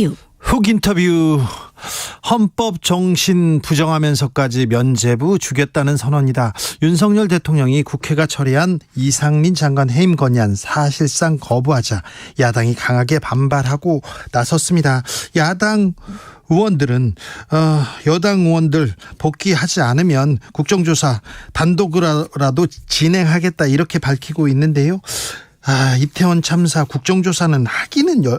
인터뷰. 훅 인터뷰. 헌법 정신 부정하면서까지 면죄부 주겠다는 선언이다. 윤석열 대통령이 국회가 처리한 이상민 장관 해임 건의안 사실상 거부하자 야당이 강하게 반발하고 나섰습니다. 야당 의원들은 여당 의원들 복귀하지 않으면 국정조사 단독으로라도 진행하겠다 이렇게 밝히고 있는데요. 이태원 참사 국정조사는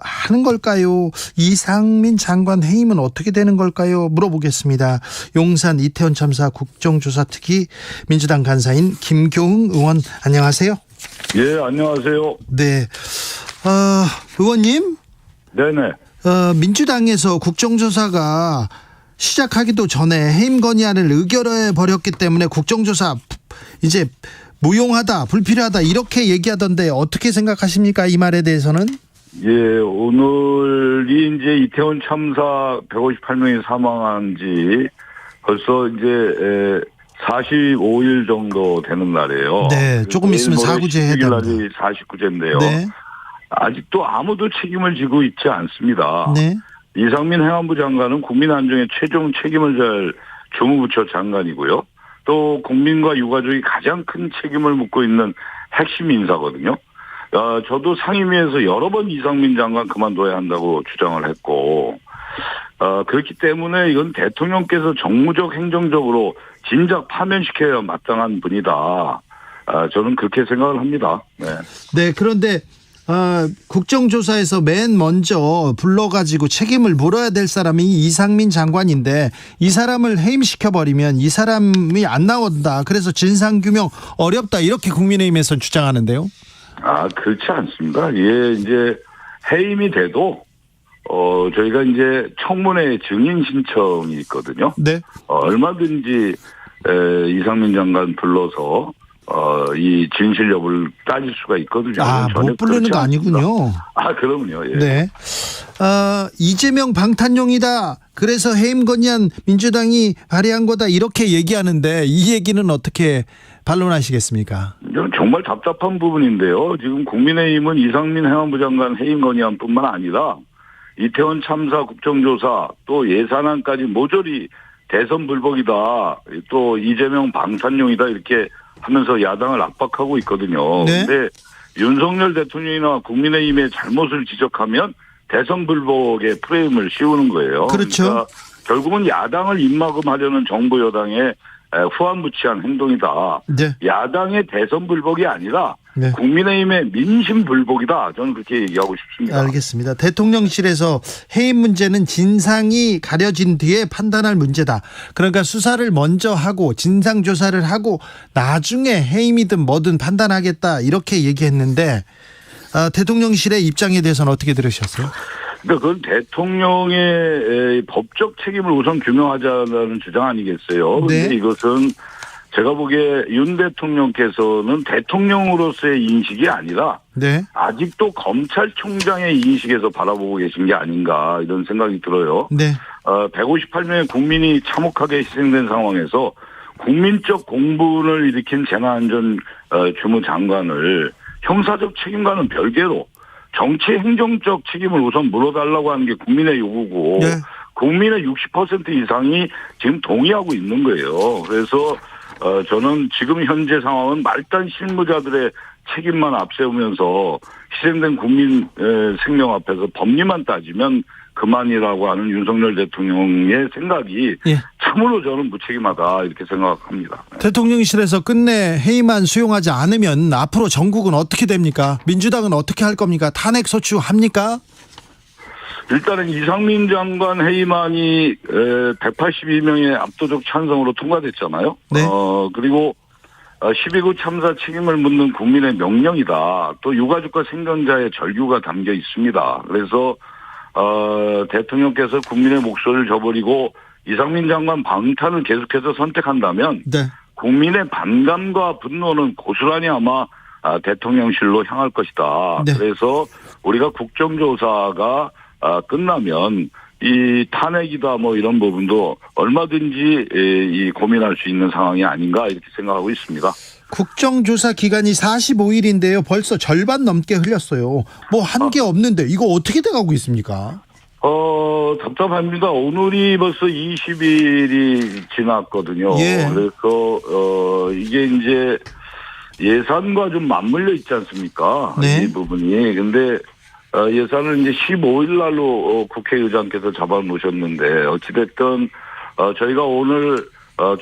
하는 걸까요? 이상민 장관 해임은 어떻게 되는 걸까요? 물어보겠습니다. 용산 이태원 참사 국정조사 특위 민주당 간사인 김교흥 의원, 안녕하세요. 예, 안녕하세요. 네, 의원님. 네네. 민주당에서 국정조사가 시작하기도 전에 해임 건의안을 의결해 버렸기 때문에 국정조사 이제 무용하다, 불필요하다 이렇게 얘기하던데 어떻게 생각하십니까? 이 말에 대해서는? 예, 오늘이 이제 이태원 참사 158명이 사망한 지 벌써 이제 45일 정도 되는 날이에요. 네, 조금 있으면 사구제 해야 날이 49제인데요. 네. 아직도 아무도 책임을 지고 있지 않습니다. 네. 이상민 행안부 장관은 국민 안정에 최종 책임을 질 주무부처 장관이고요. 또 국민과 유가족이 가장 큰 책임을 묻고 있는 핵심 인사거든요. 저도 상임위에서 여러 번 이상민 장관 그만둬야 한다고 주장을 했고, 그렇기 때문에 이건 대통령께서 정무적 행정적으로 진작 파면시켜야 마땅한 분이다. 저는 그렇게 생각을 합니다. 네. 네, 그런데 국정조사에서 맨 먼저 불러가지고 책임을 물어야 될 사람이 이상민 장관인데 이 사람을 해임시켜버리면 이 사람이 안 나온다. 그래서 진상규명 어렵다. 이렇게 국민의힘에서는 주장하는데요. 그렇지 않습니다. 예, 이제 해임이 돼도 저희가 이제 청문회 증인 신청이 있거든요. 네. 얼마든지 이상민 장관 불러서 이 진실 여부를 따질 수가 있거든요. 못 부르는 거 아니군요. 그럼요. 예. 네. 이재명 방탄용이다. 그래서 해임 건의안 민주당이 발의한 거다. 이렇게 얘기하는데 이 얘기는 어떻게 반론하시겠습니까? 정말 답답한 부분인데요. 지금 국민의힘은 이상민 행안부 장관 해임 건의안뿐만 아니라 이태원 참사 국정조사 또 예산안까지 모조리 대선 불복이다. 또 이재명 방탄용이다. 이렇게 하면서 야당을 압박하고 있거든요. 네. 근데 윤석열 대통령이나 국민의힘의 잘못을 지적하면 대선 불복의 프레임을 씌우는 거예요. 그렇죠. 그러니까 결국은 야당을 입막음하려는 정부 여당의 후한무치한 행동이다. 네. 야당의 대선 불복이 아니라 네. 국민의힘의 민심 불복이다. 저는 그렇게 얘기하고 싶습니다. 알겠습니다. 대통령실에서 해임 문제는 진상이 가려진 뒤에 판단할 문제다. 그러니까 수사를 먼저 하고 진상조사를 하고 나중에 해임이든 뭐든 판단하겠다. 이렇게 얘기했는데 대통령실의 입장에 대해서는 어떻게 들으셨어요? 그러니까 그건 대통령의 법적 책임을 우선 규명하자는 주장 아니겠어요? 네. 근데 이것은 제가 보기에 윤 대통령께서는 대통령으로서의 인식이 아니라 네. 아직도 검찰총장의 인식에서 바라보고 계신 게 아닌가 이런 생각이 들어요. 네. 158명의 국민이 참혹하게 희생된 상황에서 국민적 공분을 일으킨 재난안전 주무장관을 형사적 책임과는 별개로 정치 행정적 책임을 우선 물어달라고 하는 게 국민의 요구고 네. 국민의 60% 이상이 지금 동의하고 있는 거예요. 그래서 저는 지금 현재 상황은 말단 실무자들의 책임만 앞세우면서 희생된 국민 생명 앞에서 법리만 따지면 그만이라고 하는 윤석열 대통령의 생각이 참으로 저는 무책임하다 이렇게 생각합니다. 대통령실에서 끝내 해임안 수용하지 않으면 앞으로 전국은 어떻게 됩니까? 민주당은 어떻게 할 겁니까? 탄핵 소추합니까? 일단은 이상민 장관 해임안이 182명의 압도적 찬성으로 통과됐잖아요. 네. 그리고 12구 참사 책임을 묻는 국민의 명령이다. 또 유가족과 생존자의 절규가 담겨 있습니다. 그래서 대통령께서 국민의 목소리를 저버리고 이상민 장관 방탄을 계속해서 선택한다면 네. 국민의 반감과 분노는 고스란히 아마 대통령실로 향할 것이다. 네. 그래서 우리가 국정조사가 끝나면 이 탄핵이다 뭐 이런 부분도 얼마든지 이 고민할 수 있는 상황이 아닌가 이렇게 생각하고 있습니다. 국정조사 기간이 45일인데요. 벌써 절반 넘게 흘렸어요. 뭐 한 게 없는데 이거 어떻게 돼가고 있습니까? 답답합니다. 오늘이 벌써 20일이 지났거든요. 예. 그래서, 이게 이제 예산과 좀 맞물려 있지 않습니까? 네. 이 부분이. 근데, 예산을 이제 15일 날로 국회의장께서 잡아놓으셨는데, 어찌됐든, 저희가 오늘,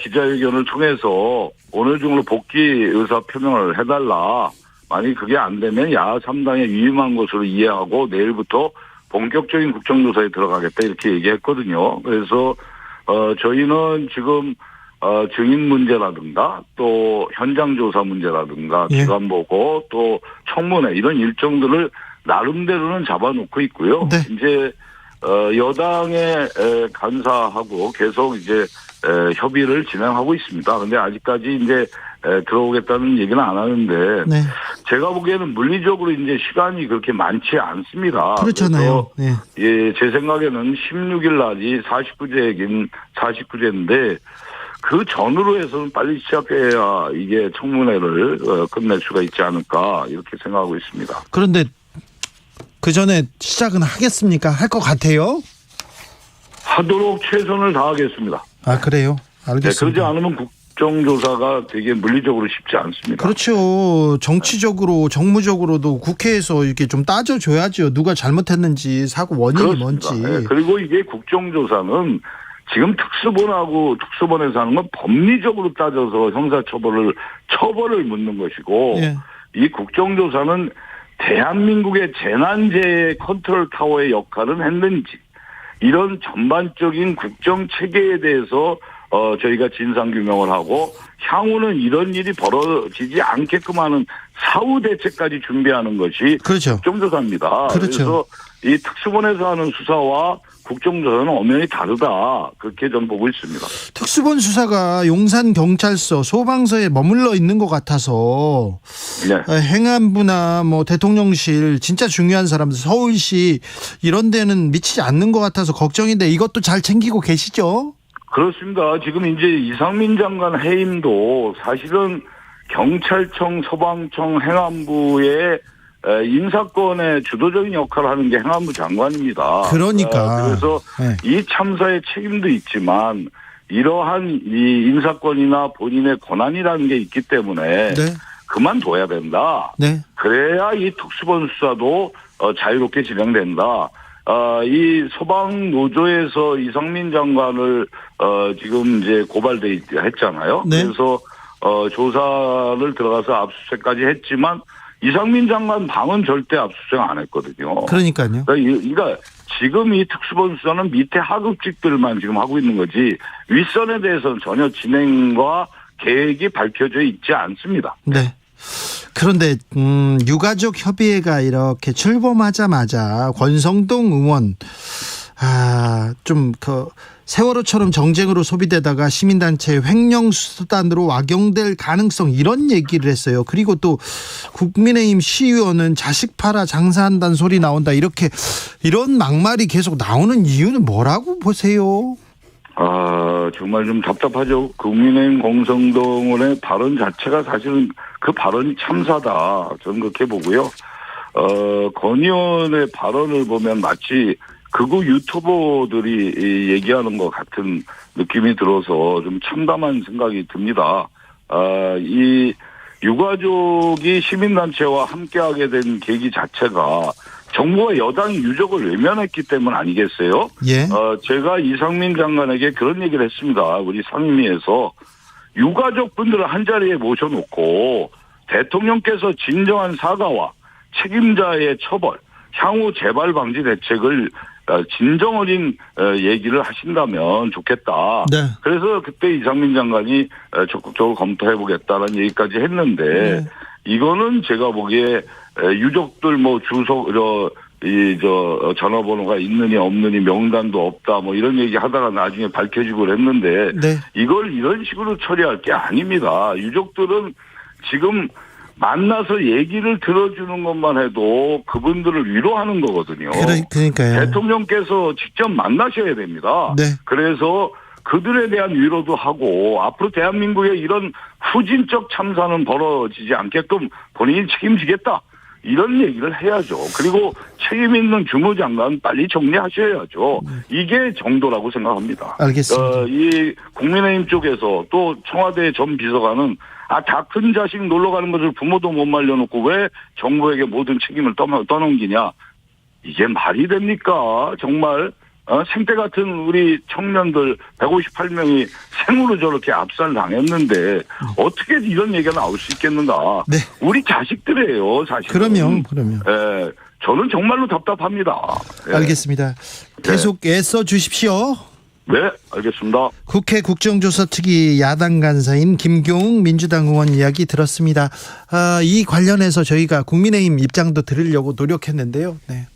기자회견을 통해서 오늘 중으로 복귀 의사 표명을 해달라. 만약 그게 안 되면 야하 3당에 위임한 것으로 이해하고 내일부터 본격적인 국정조사에 들어가겠다 이렇게 얘기했거든요. 그래서 저희는 지금 증인 문제라든가 또 현장 조사 문제라든가 예. 기관 보고 또 청문회 이런 일정들을 나름대로는 잡아놓고 있고요. 네. 이제 여당에 간사하고 계속 이제 협의를 진행하고 있습니다. 근데 아직까지 이제 들어오겠다는 얘기는 안 하는데 네. 제가 보기에는 물리적으로 이제 시간이 그렇게 많지 않습니다. 그렇잖아요. 네. 예, 제 생각에는 16일 날이 49제이긴 49제인데 그 전으로 해서는 빨리 시작해야 이게 청문회를 끝낼 수가 있지 않을까 이렇게 생각하고 있습니다. 그런데 그 전에 시작은 하겠습니까? 할 것 같아요? 하도록 최선을 다하겠습니다. 아, 그래요? 네, 알겠습니다. 그러지 않으면 국정조사가 되게 물리적으로 쉽지 않습니다. 그렇죠. 정치적으로, 정무적으로도 국회에서 이렇게 좀 따져줘야죠. 누가 잘못했는지, 사고 원인이 그렇습니다. 뭔지. 네, 그리고 이게 국정조사는 지금 특수본에서 하는 건 법리적으로 따져서 처벌을 묻는 것이고 예. 이 국정조사는 대한민국의 재난재해 컨트롤 타워의 역할은 했는지 이런 전반적인 국정 체계에 대해서 저희가 진상규명을 하고 향후는 이런 일이 벌어지지 않게끔 하는 사후 대책까지 준비하는 것이 그렇죠. 국정조사입니다. 그렇죠. 그래서 이 특수본에서 하는 수사와 국정조사는 엄연히 다르다. 그렇게 저는 보고 있습니다. 특수본 수사가 용산경찰서, 소방서에 머물러 있는 것 같아서 네. 행안부나 뭐 대통령실 진짜 중요한 사람들, 서울시 이런 데는 미치지 않는 것 같아서 걱정인데 이것도 잘 챙기고 계시죠? 그렇습니다. 지금 이제 이상민 장관 해임도 사실은 경찰청, 소방청, 행안부의 인사권의 주도적인 역할을 하는 게 행안부 장관입니다. 그러니까. 그래서 네. 이 참사의 책임도 있지만 이러한 이 인사권이나 본인의 권한이라는 게 있기 때문에 네. 그만둬야 된다. 네. 그래야 이 특수본 수사도 자유롭게 진행된다. 이 소방노조에서 이상민 장관을 지금 이제 고발돼 했잖아요. 네. 그래서 조사를 들어가서 압수수색까지 했지만 이상민 장관 방은 절대 압수수색 안 했거든요. 그러니까요. 그러니까 지금 이 특수본 수사는 밑에 하급직들만 지금 하고 있는 거지 윗선에 대해서는 전혀 진행과 계획이 밝혀져 있지 않습니다. 네. 그런데 유가족 협의회가 이렇게 출범하자마자 권성동 의원 좀 세월호처럼 정쟁으로 소비되다가 시민단체 횡령 수단으로 악용될 가능성 이런 얘기를 했어요. 그리고 또 국민의힘 시의원은 자식 팔아 장사한다는 소리 나온다 이런 막말이 계속 나오는 이유는 뭐라고 보세요? 정말 좀 답답하죠. 국민의힘 권성동 의원의 발언 자체가 사실은 그 발언이 참사다. 저는 그렇게 보고요. 권 의원의 발언을 보면 마치 극우 유튜버들이 얘기하는 것 같은 느낌이 들어서 좀 참담한 생각이 듭니다. 이 유가족이 시민단체와 함께하게 된 계기 자체가 정부와 여당이 유족을 외면했기 때문 아니겠어요? 예. 제가 이상민 장관에게 그런 얘기를 했습니다. 우리 상임위에서 유가족 분들을 한자리에 모셔놓고 대통령께서 진정한 사과와 책임자의 처벌, 향후 재발 방지 대책을 진정 어린 얘기를 하신다면 좋겠다. 네. 그래서 그때 이상민 장관이 적극적으로 검토해보겠다는 얘기까지 했는데 네. 이거는 제가 보기에 유족들 뭐 전화번호가 있느니 없느니 명단도 없다 뭐 이런 얘기 하다가 나중에 밝혀지고 그랬는데 네. 이걸 이런 식으로 처리할 게 아닙니다. 유족들은 지금 만나서 얘기를 들어주는 것만 해도 그분들을 위로하는 거거든요. 그러니까요. 대통령께서 직접 만나셔야 됩니다. 네. 그래서 그들에 대한 위로도 하고 앞으로 대한민국에 이런 후진적 참사는 벌어지지 않게끔 본인이 책임지겠다. 이런 얘기를 해야죠. 그리고 책임 있는 주무장관 빨리 정리하셔야죠. 이게 정도라고 생각합니다. 알겠습니다. 이 국민의힘 쪽에서 또 청와대 전 비서관은 다 큰 자식 놀러 가는 것을 부모도 못 말려놓고 왜 정부에게 모든 책임을 떠넘기냐. 이게 말이 됩니까? 정말 생태 같은 우리 청년들 158명이 생으로 저렇게 압살당했는데 어떻게 이런 얘기가 나올 수 있겠는가. 네. 우리 자식들이에요, 사실. 그러면. 예, 저는 정말로 답답합니다. 예. 알겠습니다. 계속 애써 주십시오. 네, 알겠습니다. 국회 국정조사특위 야당 간사인 김교웅 민주당 의원 이야기 들었습니다. 이 관련해서 저희가 국민의힘 입장도 들으려고 노력했는데요. 네.